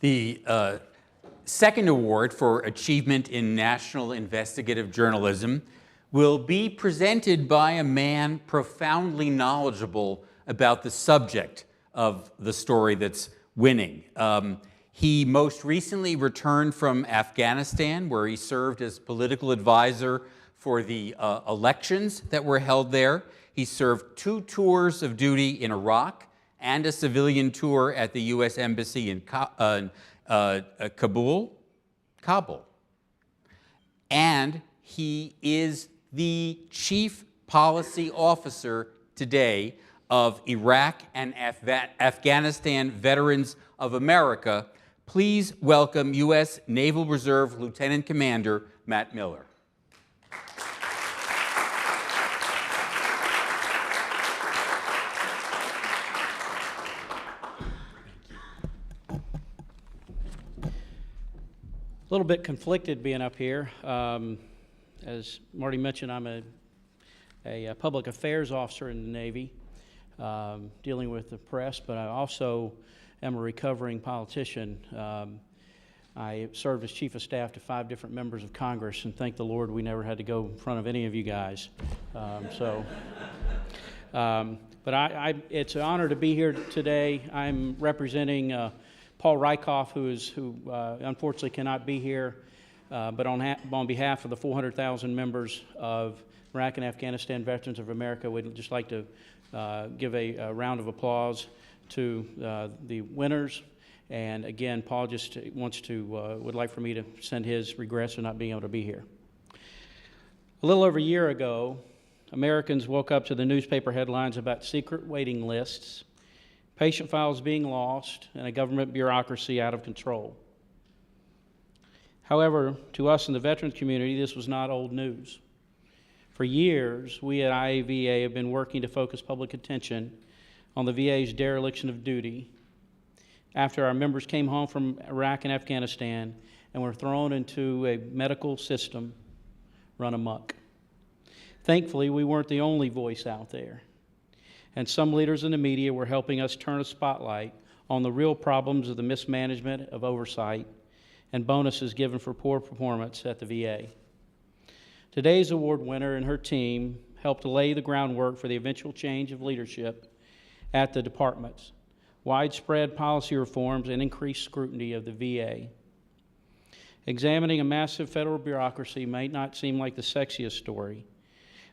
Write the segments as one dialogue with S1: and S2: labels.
S1: The second award for achievement in national investigative journalism will be presented by a man profoundly knowledgeable about the subject of the story that's winning. He most recently returned from Afghanistan, where he served as political advisor for the elections that were held there. He served 2 tours of duty in Iraq and a civilian tour at the U.S. Embassy in Kabul. And he is the Chief Policy Officer today of Iraq and Afghanistan Veterans of America. Please welcome U.S. Naval Reserve Lieutenant Commander Matt Miller.
S2: A little bit conflicted being up here. As Marty mentioned, I'm a public affairs officer in the Navy, dealing with the press, but I also am a recovering politician. I served as Chief of Staff to 5 different members of Congress, and thank the Lord we never had to go in front of any of you guys. But it's an honor to be here today. I'm representing Paul Rykoff, who unfortunately cannot be here, but on behalf of the 400,000 members of Iraq and Afghanistan Veterans of America, we'd just like to give a round of applause to the winners. And again, Paul just would like for me to send his regrets for not being able to be here. A little over a year ago, Americans woke up to the newspaper headlines about secret waiting lists, patient files being lost, and a government bureaucracy out of control. However, to us in the veterans community, this was not old news. For years, we at IAVA have been working to focus public attention on the VA's dereliction of duty after our members came home from Iraq and Afghanistan and were thrown into a medical system run amok. Thankfully, we weren't the only voice out there, and some leaders in the media were helping us turn a spotlight on the real problems of the mismanagement of oversight and bonuses given for poor performance at the VA. Today's award winner and her team helped lay the groundwork for the eventual change of leadership at the departments, widespread policy reforms, and increased scrutiny of the VA. Examining a massive federal bureaucracy may not seem like the sexiest story,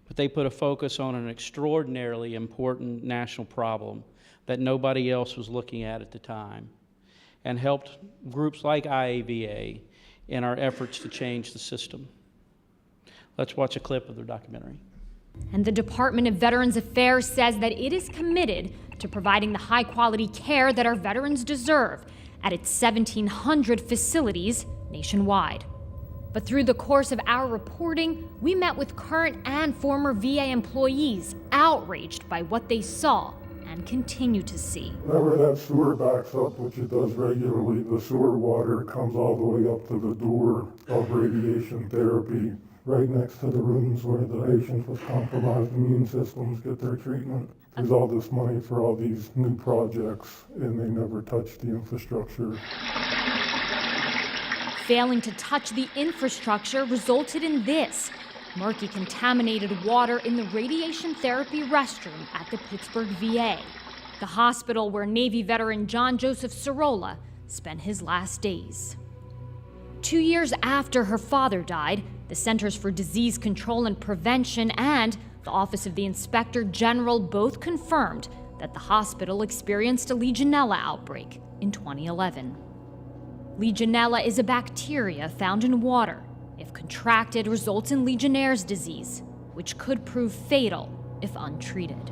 S2: but they put a focus on an extraordinarily important national problem that nobody else was looking at the time, and helped groups like IAVA in our efforts to change the system. Let's watch a clip of their documentary.
S3: And the Department of Veterans Affairs says that it is committed to providing the high-quality care that our veterans deserve at its 1,700 facilities nationwide. But through the course of our reporting, we met with current and former VA employees outraged by what they saw and continue to see.
S4: Whenever that sewer backs up, which it does regularly, the sewer water comes all the way up to the door of radiation therapy, right next to the rooms where the patients with compromised immune systems get their treatment. There's all this money for all these new projects, and they never touch the infrastructure.
S3: Failing to touch the infrastructure resulted in this: murky, contaminated water in the radiation therapy restroom at the Pittsburgh VA, the hospital where Navy veteran John Joseph Sorolla spent his last days. 2 years after her father died, the Centers for Disease Control and Prevention and the Office of the Inspector General both confirmed that the hospital experienced a Legionella outbreak in 2011. Legionella is a bacteria found in water. If contracted, results in Legionnaire's disease, which could prove fatal if untreated.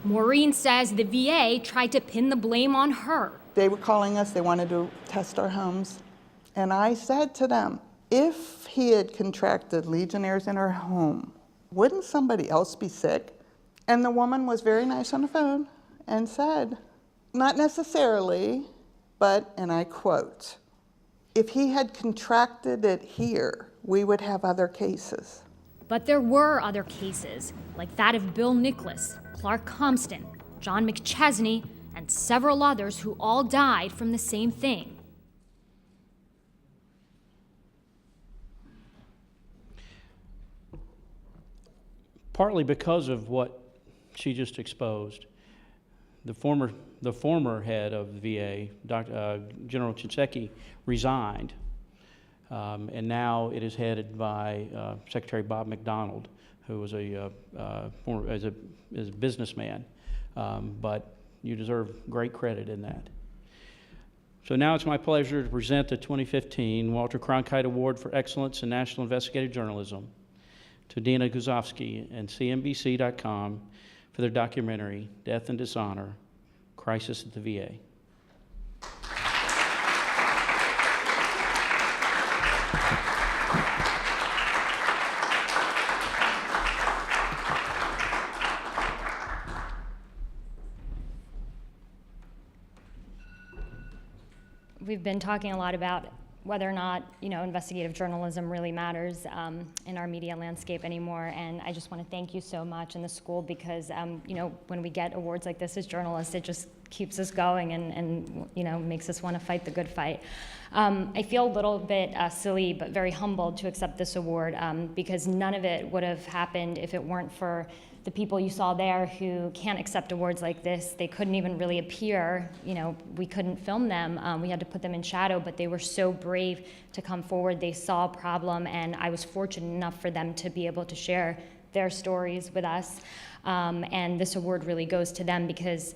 S3: Maureen says the VA tried to pin the blame on her.
S5: They were calling us, they wanted to test our homes. And I said to them, if he had contracted Legionnaires in her home, wouldn't somebody else be sick? And the woman was very nice on the phone and said, not necessarily, but, and I quote, if he had contracted it here, we would have other cases.
S3: But there were other cases, like that of Bill Nicholas, Clark Compston, John McChesney, and several others who all died from the same thing:
S2: partly because of what she just exposed. The former head of the VA, General Shinseki, resigned, and now it is headed by Secretary Bob McDonald, who was a businessman, but you deserve great credit in that. So now it's my pleasure to present the 2015 Walter Cronkite Award for Excellence in National Investigative Journalism to Dina Gusovsky and CNBC.com for their documentary, Death and Dishonor, Crisis at the VA.
S3: We've been talking a lot about whether or not, investigative journalism really matters in our media landscape anymore. And I just want to thank you so much in the school because, when we get awards like this as journalists, it just keeps us going and makes us want to fight the good fight. I feel a little bit silly, but very humbled to accept this award because none of it would have happened if it weren't for the people you saw there who can't accept awards like this. They couldn't even really appear. We couldn't film them. We had to put them in shadow, but they were so brave to come forward. They saw a problem, and I was fortunate enough for them to be able to share their stories with us. And this award really goes to them because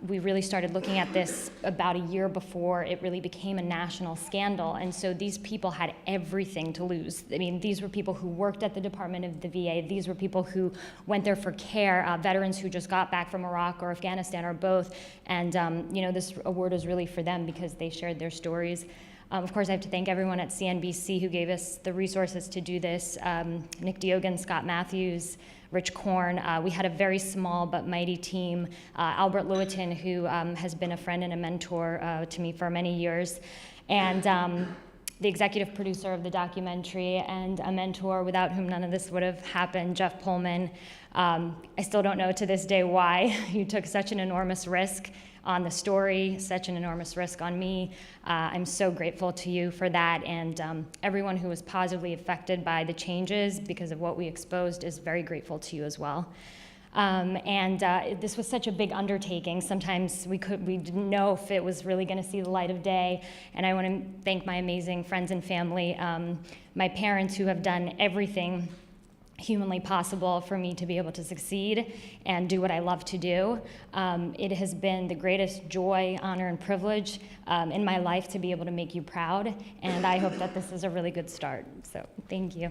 S3: we really started looking at this about a year before it really became a national scandal. And so these people had everything to lose. I mean, these were people who worked at the Department of the VA. These were people who went there for care, veterans who just got back from Iraq or Afghanistan or both. And, this award is really for them because they shared their stories. Of course, I have to thank everyone at CNBC who gave us the resources to do this. Nick Diogan, Scott Matthews, Rich Korn. We had a very small but mighty team. Albert Lewitton, who has been a friend and a mentor to me for many years. And the executive producer of the documentary and a mentor without whom none of this would have happened, Jeff Pullman. I still don't know to this day why you took such an enormous risk on the story, such an enormous risk on me. I'm so grateful to you for that, and everyone who was positively affected by the changes because of what we exposed is very grateful to you as well. This was such a big undertaking. Sometimes we didn't know if it was really going to see the light of day, and I want to thank my amazing friends and family, my parents who have done everything humanly possible for me to be able to succeed and do what I love to do. It has been the greatest joy, honor, and privilege in my life to be able to make you proud, and I hope that this is a really good start. So thank you.